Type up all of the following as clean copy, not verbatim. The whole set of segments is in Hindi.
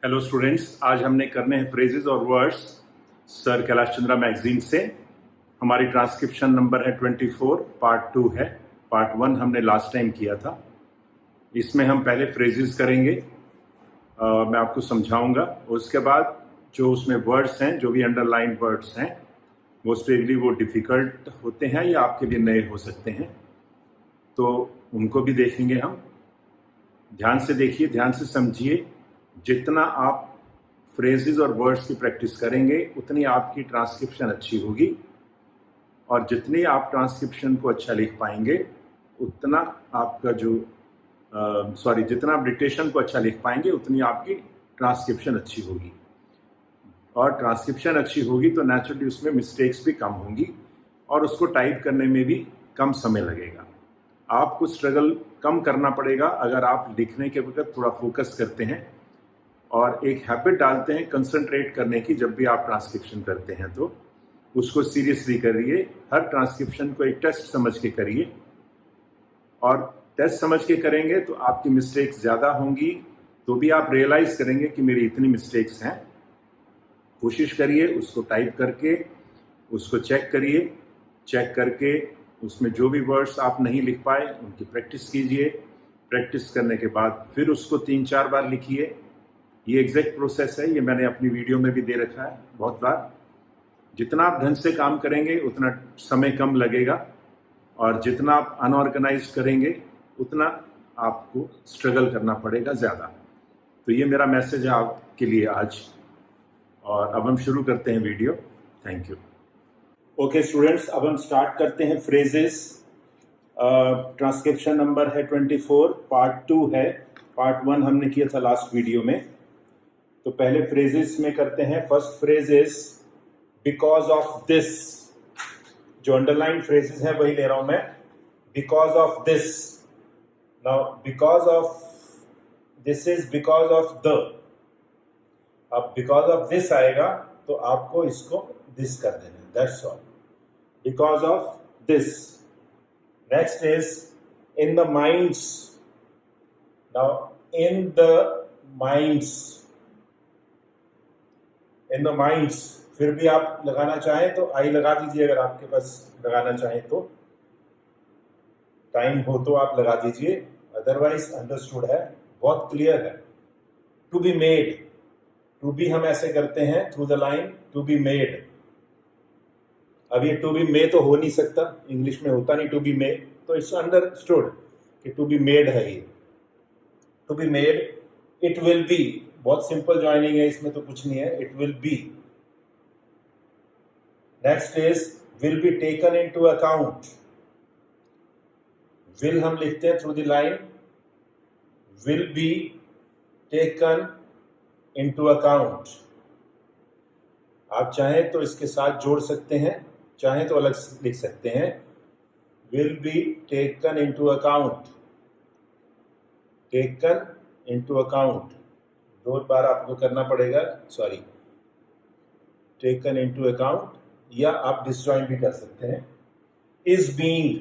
हेलो स्टूडेंट्स, आज हमने करने हैं फ्रेजेस और words sir Kailash Chandra magazine से। हमारी ट्रांसक्रिप्शन नंबर है 24, पार्ट 2 है। पार्ट 1 हमने लास्ट टाइम किया था। इसमें हम पहले फ्रेजेस करेंगे, मैं आपको समझाऊंगा। उसके बाद जो उसमें वर्ड्स हैं, जो भी अंडरलाइन वर्ड्स हैं, मोस्टली वो डिफ़िकल्ट होते हैं या आपके लिए नए हो सकते हैं, तो उनको भी देखेंगे हम। ध्यान से देखिए, ध्यान से समझिए। जितना आप फ्रेजेस और वर्ड्स की प्रैक्टिस करेंगे उतनी आपकी ट्रांसक्रिप्शन अच्छी होगी, और जितनी आप ट्रांसक्रिप्शन को अच्छा लिख पाएंगे उतना आपका जितना आप डिक्टेशन को अच्छा लिख पाएंगे उतनी आपकी ट्रांसक्रिप्शन अच्छी होगी। और ट्रांसक्रिप्शन अच्छी होगी तो नेचुरली उसमें मिस्टेक्स भी कम होंगी और उसको टाइप करने में भी कम समय लगेगा। आपको स्ट्रगल कम करना पड़ेगा अगर आप लिखने के वक्त थोड़ा फोकस करते हैं और एक हैबिट डालते हैं कंसंट्रेट करने की। जब भी आप ट्रांसक्रिप्शन करते हैं तो उसको सीरियसली करिए। हर ट्रांसक्रिप्शन को एक टेस्ट समझ के करिए, और टेस्ट समझ के करेंगे तो आपकी मिस्टेक्स ज़्यादा होंगी, तो भी आप रियलाइज़ करेंगे कि मेरी इतनी मिस्टेक्स हैं। कोशिश करिए उसको टाइप करके उसको चेक करिए। चेक करके उसमें जो भी वर्ड्स आप नहीं लिख पाए उनकी प्रैक्टिस कीजिए। प्रैक्टिस करने के बाद फिर उसको 3-4 बार लिखिए। ये एग्जैक्ट प्रोसेस है, ये मैंने अपनी वीडियो में भी दे रखा है बहुत बार। जितना आप ढंग से काम करेंगे उतना समय कम लगेगा, और जितना आप अनऑर्गेनाइज करेंगे उतना आपको स्ट्रगल करना पड़ेगा ज़्यादा। तो ये मेरा मैसेज है आपके लिए आज, और अब हम शुरू करते हैं video. Thank you. Okay students, अब हम स्टार्ट करते हैं फ्रेजेस। ट्रांसक्रिप्शन नंबर है 24, पार्ट 2 है। पार्ट 1 हमने किया था लास्ट वीडियो में। तो पहले फ्रेजेस में करते हैं। First phrase is because of this. जो अंडरलाइन फ्रेजेस हैं वही ले रहा हूं मैं। Because of this. Now because of this is because of the. अब बिकॉज ऑफ दिस आएगा तो आपको इसको दिस कर देना है, that's all. Because of this. Next is in the minds. Now in the minds. In the minds, फिर भी आप लगाना चाहें तो आई लगा दीजिए, अगर आपके पास लगाना चाहें तो। टाइम हो तो आप लगा दीजिए, अदरवाइज अंडरस्टूड है, बहुत क्लियर है। To be made. To be हम ऐसे करते हैं through the line, to be made. अब ये टू बी मे तो हो नहीं सकता, इंग्लिश में होता नहीं टू बी मे, तो इट्स अंडरस्टूड कि टू बी मेड है ये। To be made. It will be, बहुत सिंपल ज्वाइनिंग है, इसमें तो कुछ नहीं है। It will be. Next is will be taken into account. Will हम लिखते हैं through the line, will be taken into account. आप चाहें तो इसके साथ जोड़ सकते हैं, चाहें तो अलग लिख सकते हैं। Will be taken into account. Taken into account 2 बार आपको करना पड़ेगा, sorry. Taken into account, या आप डिसजॉइन भी कर सकते हैं। Is being.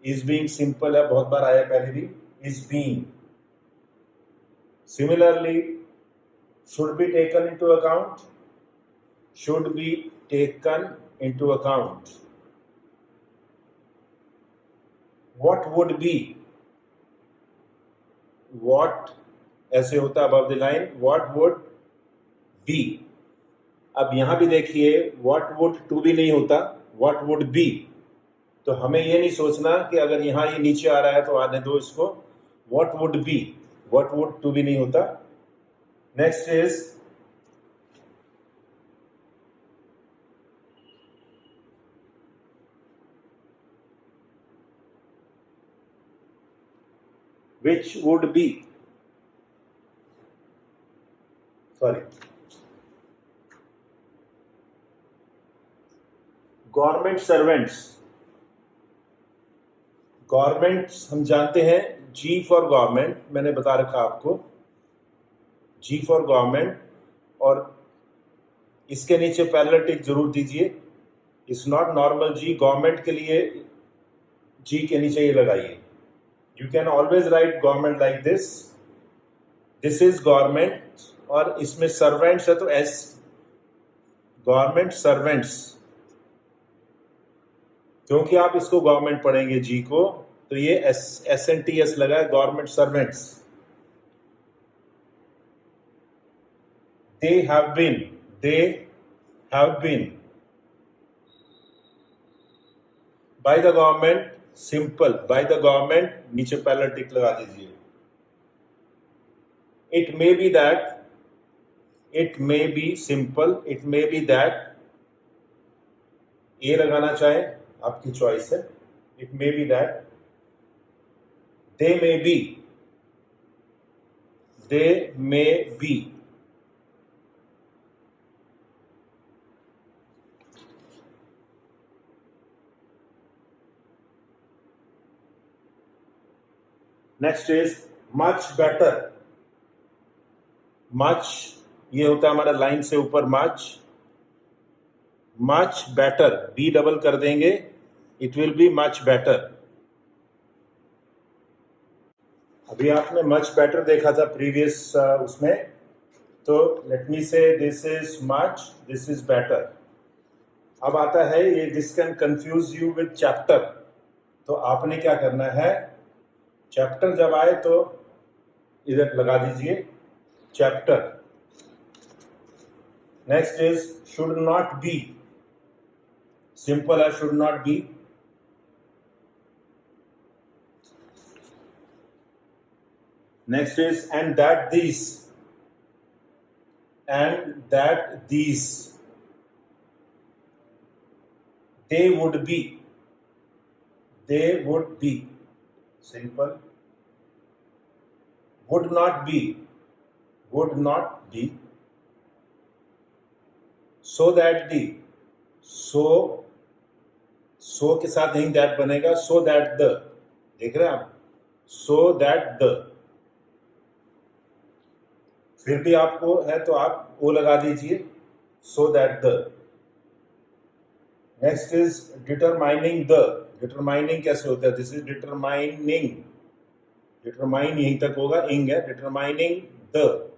Is being simple है, बहुत बार आया पहले भी। इज बीइंग। Similarly should be taken into account. Should be taken into account. What would be. What ऐसे होता है above the line, what would B. अब यहां भी देखिए, व्हाट वुड टू बी नहीं होता, व्हाट वुड बी। तो हमें ये नहीं सोचना कि अगर यहां ये नीचे आ रहा है तो आने दो इसको। What would be, what would to be नहीं होता। Next is which would be, sorry, government servants. Governments हम जानते हैं, जी फॉर गवर्नमेंट, मैंने बता रखा आपको, जी फॉर गवर्नमेंट। और इसके नीचे पैरेलल टिक जरूर दीजिए। इट्स नॉट नॉर्मल जी, गवर्नमेंट के लिए जी के नीचे ये लगाइए। You can always write government like this. This is government और इसमें सर्वेंट्स है तो एस, गवर्नमेंट सर्वेंट्स, क्योंकि आप इसको गवर्नमेंट पढ़ेंगे जी को, तो ये एस एन टी एस लगा है, government servants. They have been by the government, simple, by the government, नीचे पहला टिक लगा दीजिए। It may be that, it may be, simple, it may be that, a लगाना चाहे आपकी चॉइस है। It may be that, they may be, they may be, next is much better. Much, ये होता है हमारा लाइन से ऊपर much, much better, be double कर देंगे, it will be much better. अभी आपने मच बेटर देखा था प्रीवियस उसमें, तो लेट मी से this is much, this is better. अब आता है ये this can confuse you with chapter, तो आपने क्या करना है, चैप्टर जब आए तो इधर लगा दीजिए chapter. Next is should not be, simple है, should not be. Next is and that this, and that these, they would be, they would be, simple. would not be, would not be, so that the, so के साथ नहीं that बनेगा, so that the, देख रहे हैं आप, so that the, फिर भी आपको है तो आप ओ लगा दीजिए, so that the। Next is determining the, determining कैसे होता है, दिस इज डिटरमाइनिंग, डिटरमाइन यहीं तक होगा, इंग है, डिटरमाइनिंग द,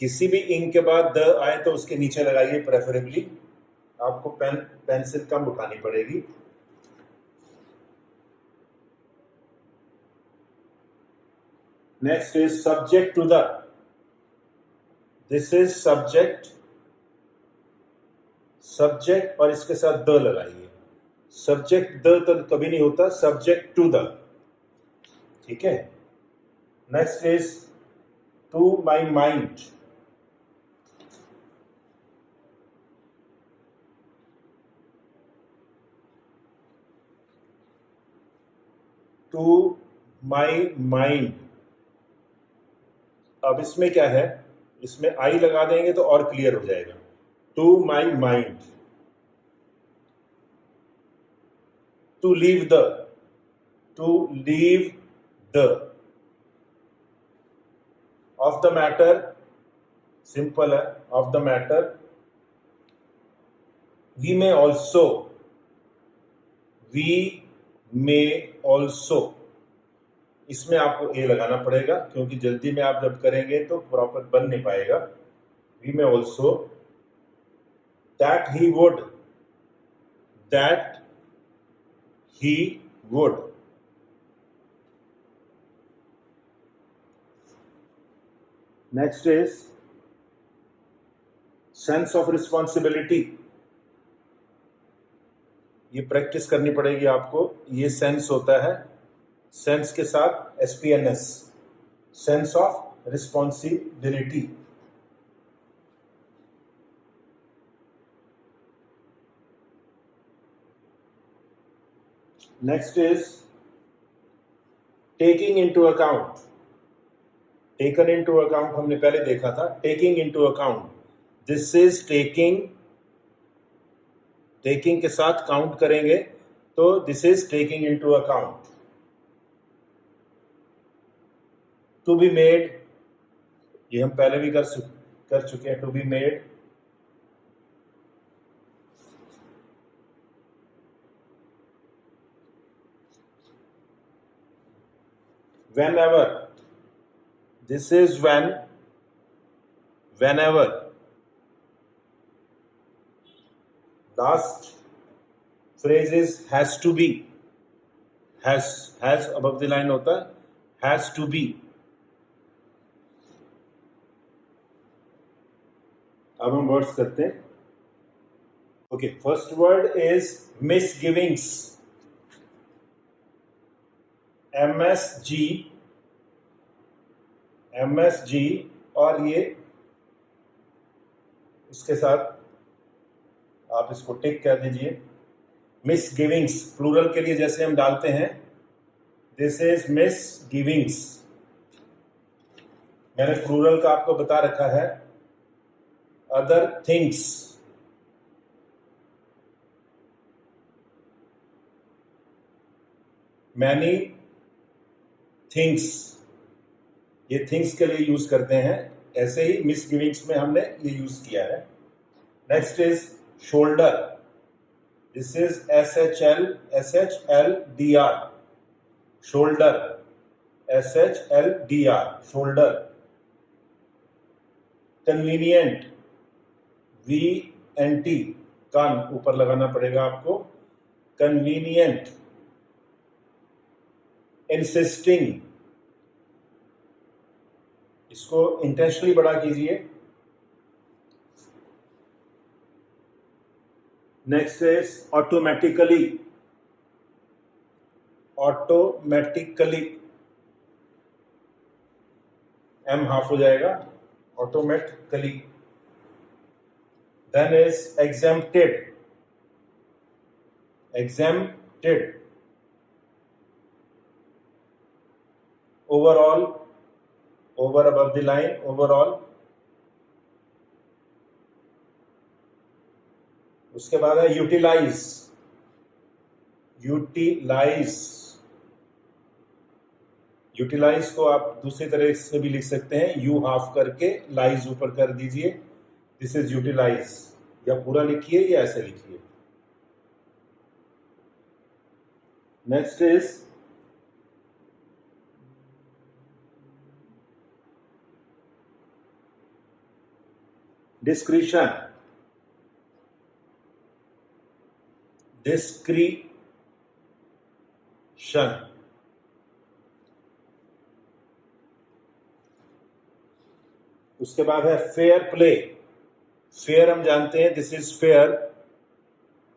किसी भी इंग के बाद द आए तो उसके नीचे लगाइए प्रेफरेबली, आपको पेंसिल कम उठानी पड़ेगी। Next is subject to the, this is subject, subject और इसके साथ द लगाइए, सब्जेक्ट द तो कभी नहीं होता, सब्जेक्ट टू द, ठीक है। Next is to my mind, to my mind. अब इसमें क्या है, इसमें आई लगा देंगे तो और क्लियर हो जाएगा, to my mind. To leave the, to leave the, off the matter, simple है, off the matter. We may also, we may also, इसमें आपको ए लगाना पड़ेगा क्योंकि जल्दी में आप जब करेंगे तो प्रॉपर बन नहीं पाएगा। We may also, that he would, that he would. Next is sense of responsibility, ये प्रैक्टिस करनी पड़ेगी आपको, ये सेंस होता है, सेंस के साथ SPNS, sense of responsibility. Next is taking into account, taken into account हमने पहले देखा था, taking into account, this is taking, taking के साथ काउंट करेंगे तो this is taking into account. To be made, ये हम पहले भी कर चुके हैं, to be made. whenever, this is when, whenever, last phrase is has to be, has above the line होता है, has to be. अब हम वर्ड्स करते हैं. Okay, first word is misgivings. MSG और ये इसके साथ आप इसको टिक कर दीजिए. मिसगिविंग्स प्लूरल के लिए जैसे हम डालते हैं, दिस इज मिसगिविंग्स. मैंने प्लूरल का आपको बता रखा है. अदर थिंग्स, मैनी थिंग्स, ये थिंग्स के लिए यूज करते हैं. ऐसे ही मिसगिविंग्स में हमने ये यूज किया है. Next is shoulder. This is SHLDR. Shoulder, SHLDR, shoulder. Convenient, VNT, कान ऊपर लगाना पड़ेगा आपको. कन्वीनियंट. इंसिस्टिंग, इसको इंटेंशनली बड़ा कीजिए. Next is automatically. Automatically, M half हो जाएगा. Automatically. Then is exempted. Exempted. Overall, over above the line, overall. उसके बाद है यूटिलाइज. यूटिलाइज. यूटिलाइज को आप दूसरी तरह से भी लिख सकते हैं. यू हाफ करके लाइज ऊपर कर दीजिए. This is utilize. या पूरा लिखिए या ऐसे लिखिए. Next is discretion. डिस्क्रिशन. उसके बाद है फेयर प्ले. फेयर हम जानते हैं, this is fair.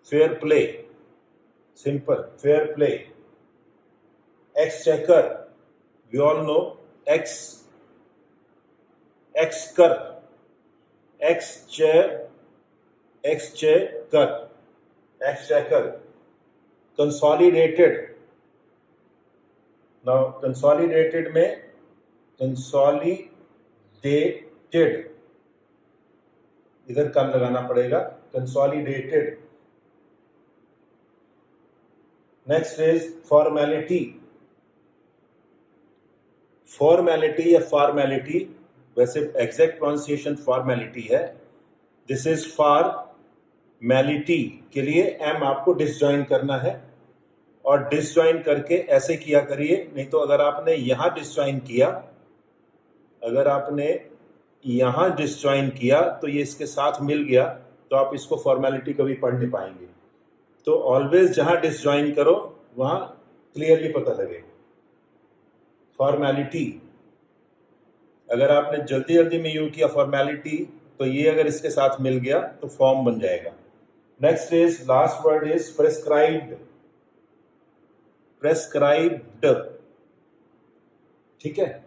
Fair play, simple. Fair play. Exchequer, we all know. Exchequer, exchequer. Consolidated. Now consolidated में कंसोलिडेटेड, इधर कम लगाना पड़ेगा. Consolidated. Next is formality. Formality या फॉर्मेलिटी, वैसे एग्जैक्ट प्रोनाउंसिएशन फॉर्मेलिटी है. दिस इज फॉर्मेलिटी के लिए M आपको डिसजॉइन करना है. और डिसजॉइन करके ऐसे किया करिए, नहीं तो अगर आपने यहां डिसजॉइन किया, अगर आपने यहां डिसजॉइन किया तो ये इसके साथ मिल गया, तो आप इसको फॉर्मेलिटी कभी पढ़ नहीं पाएंगे. तो ऑलवेज जहां डिसजॉइन करो वहां क्लियरली पता लगे. फॉर्मेलिटी. अगर आपने जल्दी जल्दी में यूज किया फॉर्मेलिटी, तो ये अगर इसके साथ मिल गया तो फॉर्म बन जाएगा. Next is last word is prescribed. Prescribed. ठीक है.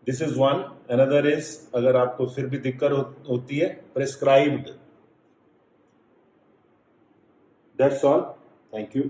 This is one. Another is, अगर आपको फिर भी दिक्कत होती है, prescribed. That's all. Thank you.